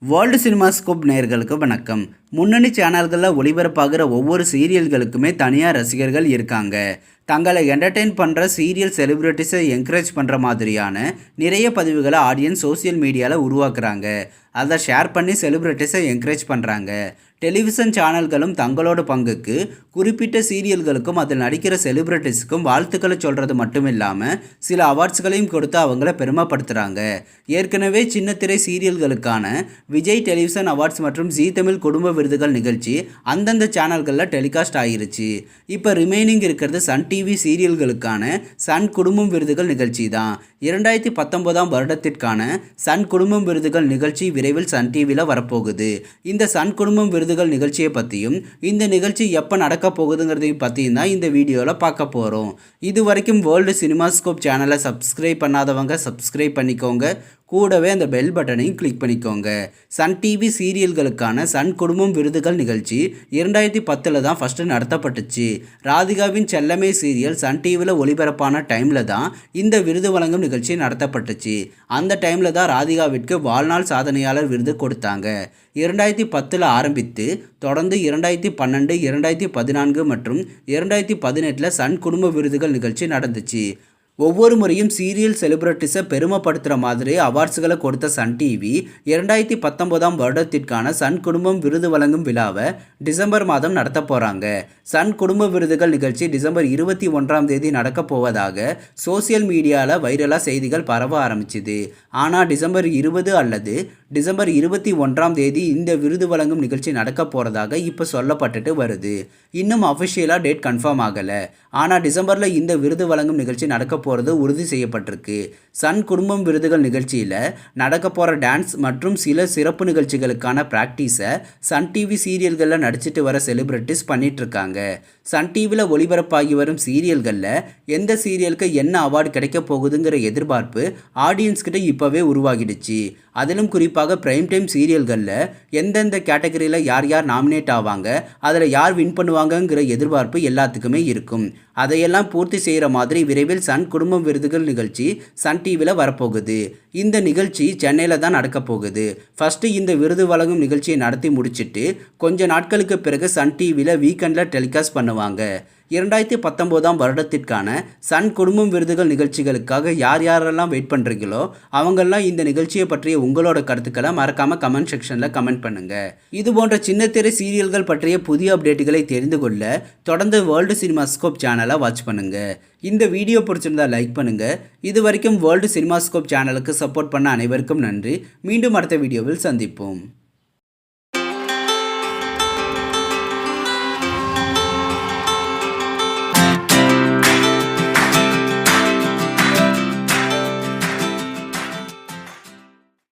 World cinemascope நேயர்களுக்கு வணக்கம். முன்னணி சேனல்களில் ஒளிபரப்பாகிற ஒவ்வொரு சீரியல்களுக்குமே தனியாக ரசிகர்கள் இருக்காங்க. தங்களை என்டர்டெயின் பண்ணுற சீரியல் செலிப்ரிட்டிஸை என்கரேஜ் பண்ணுற மாதிரியான நிறைய பதிவுகளை ஆடியன்ஸ் சோசியல் மீடியாவில் உருவாக்குறாங்க. அதை ஷேர் பண்ணி செலிப்ரிட்டிஸை என்கரேஜ் பண்ணுறாங்க. டெலிவிஷன் சேனல்களும் தங்களோட பங்குக்கு குறிப்பிட்ட சீரியல்களுக்கும் அதில் நடிக்கிற செலிப்ரிட்டிஸுக்கும் வாழ்த்துக்களை சொல்கிறது மட்டும் இல்லாமல் சில அவார்ட்ஸ்களையும் கொடுத்து அவங்கள பெருமைப்படுத்துகிறாங்க. ஏற்கனவே சின்னத்திரை சீரியல்களுக்கான விஜய் டெலிவிஷன் அவார்ட்ஸ் மற்றும் ஜீ தமிழ் குடும்ப விருதுகள் நிகழ்ச்சி அந்தந்த சேனல்களில் டெலிகாஸ்ட் ஆகிருச்சு. இப்போ ரிமைனிங் இருக்கிறது சன் டிவி சீரியல்களுக்கான சன் குடும்பம் விருதுகள் நிகழ்ச்சி தான். 2019 வருடத்திற்கான சன் குடும்பம் விருதுகள் நிகழ்ச்சி விரைவில் சன் டிவியில் வரப்போகுது. இந்த சன் குடும்பம் விருதுகள் நிகழ்ச்சியை பற்றியும் இந்த நிகழ்ச்சி எப்போ நடக்க போகுதுங்கிறதையும் பற்றியும் தான் இந்த வீடியோவில் பார்க்க போகிறோம். இது வரைக்கும் வேர்ல்டு சினிமாஸ்கோப் சேனலை சப்ஸ்கிரைப் பண்ணாதவங்க சப்ஸ்கிரைப் பண்ணிக்கோங்க. கூடவே அந்த பெல் பட்டனையும் கிளிக் பண்ணிக்கோங்க. சன் டிவி சீரியல்களுக்கான சன் குடும்பம் விருதுகள் நிகழ்ச்சி 2010 தான் ஃபஸ்ட்டு நடத்தப்பட்டுச்சு. ராதிகாவின் செல்லமே சீரியல் சன் டிவியில் ஒளிபரப்பான டைமில் தான் இந்த விருது வழங்கும் நிகழ்ச்சி நடத்தப்பட்டுச்சு. அந்த டைமில் தான் ராதிகாவிற்கு வாழ்நாள் சாதனையாளர் விருது கொடுத்தாங்க. 2010 ஆரம்பித்து தொடர்ந்து 2012, 2014 மற்றும் 2018 சன் குடும்ப விருதுகள் நிகழ்ச்சி நடந்துச்சு. ஒவ்வொரு முறையும் சீரியல் செலிப்ரிட்டிஸை பெருமைப்படுத்துகிற மாதிரி அவார்ட்ஸுகளை கொடுத்த சன் டிவி 2019 வருடத்திற்கான சன் குடும்பம் விருது வழங்கும் விழாவை டிசம்பர் மாதம் நடத்த போகிறாங்க. சன் குடும்ப விருதுகள் நிகழ்ச்சி டிசம்பர் 21 நடக்க போவதாக சோசியல் மீடியாவில் வைரலாக செய்திகள் பரவ ஆரம்பிச்சுது. ஆனால் டிசம்பர் 20 அல்லது டிசம்பர் 21 இந்த விருது வழங்கும் நிகழ்ச்சி நடக்க போகிறதாக இப்போ சொல்லப்பட்டுட்டு வருது. இன்னும் அஃபிஷியலாக டேட் கன்ஃபார்ம் ஆகலை. ஆனால் டிசம்பரில் இந்த விருது வழங்கும் நிகழ்ச்சி நடக்க போகிறது உறுதி செய்யப்பட்டிருக்கு. சன் குடும்பம் விருதுகள் நிகழ்ச்சியில் நடக்க போகிற டான்ஸ் மற்றும் சில சிறப்பு நிகழ்ச்சிகளுக்கான ப்ராக்டிஸை சன் டிவி சீரியல்களில் நடிச்சிட்டு வர செலிப்ரிட்டிஸ் பண்ணிகிட்ருக்காங்க. சன் டிவியில் ஒளிபரப்பாகி வரும் சீரியல்களில் எந்த சீரியலுக்கு என்ன அவார்டு கிடைக்க போகுதுங்கிற எதிர்பார்ப்பு ஆடியன்ஸ்கிட்ட இப்போவே உருவாகிடுச்சு. அதிலும் குறிப்பாக பிரைம் டைம் சீரியல்களில் எந்தெந்த கேட்டகரியில் யார் யார் நாமினேட் ஆவாங்க, அதில் யார் வின் பண்ணுவாங்கங்கிற எதிர்பார்ப்பு எல்லாத்துக்குமே இருக்கும். அதையெல்லாம் பூர்த்தி செய்கிற மாதிரி விரைவில் சன் குடும்பம் விருதுகள் நிகழ்ச்சி சன் டிவியில் வரப்போகுது. இந்த நிகழ்ச்சி சென்னையில் தான் நடக்க போகுது. ஃபஸ்ட்டு இந்த விருது வழங்கும் நிகழ்ச்சியை நடத்தி முடிச்சுட்டு கொஞ்ச நாட்களுக்கு பிறகு சன் டிவியில் வீக்கெண்டில் டெலிகாஸ்ட் பண்ணுவாங்க. 2019 வருடத்திற்கான சன் குடும்பம் விருதுகள் நிகழ்ச்சிகளுக்காக யார் யாரெல்லாம் வெயிட் பண்ணுறீங்களோ அவங்கெல்லாம் இந்த நிகழ்ச்சியை பற்றிய உங்களோட கருத்துக்களை மறக்காமல் கமெண்ட் செக்ஷனில் கமெண்ட் பண்ணுங்கள். இது போன்ற சின்னத்திரை சீரியல்கள் பற்றிய புதிய அப்டேட்டுகளை தெரிந்து கொள்ள தொடர்ந்து வேர்ல்டு சினிமாஸ்கோப் சேனலை வாட்ச் பண்ணுங்கள். இந்த வீடியோ பிடிச்சிருந்தா லைக் பண்ணுங்கள். இது வரைக்கும் வேர்ல்டு சினிமாஸ்கோப் சேனலுக்கு சப்போர்ட் பண்ண அனைவருக்கும் நன்றி. மீண்டும் அடுத்த வீடியோவில் சந்திப்போம்.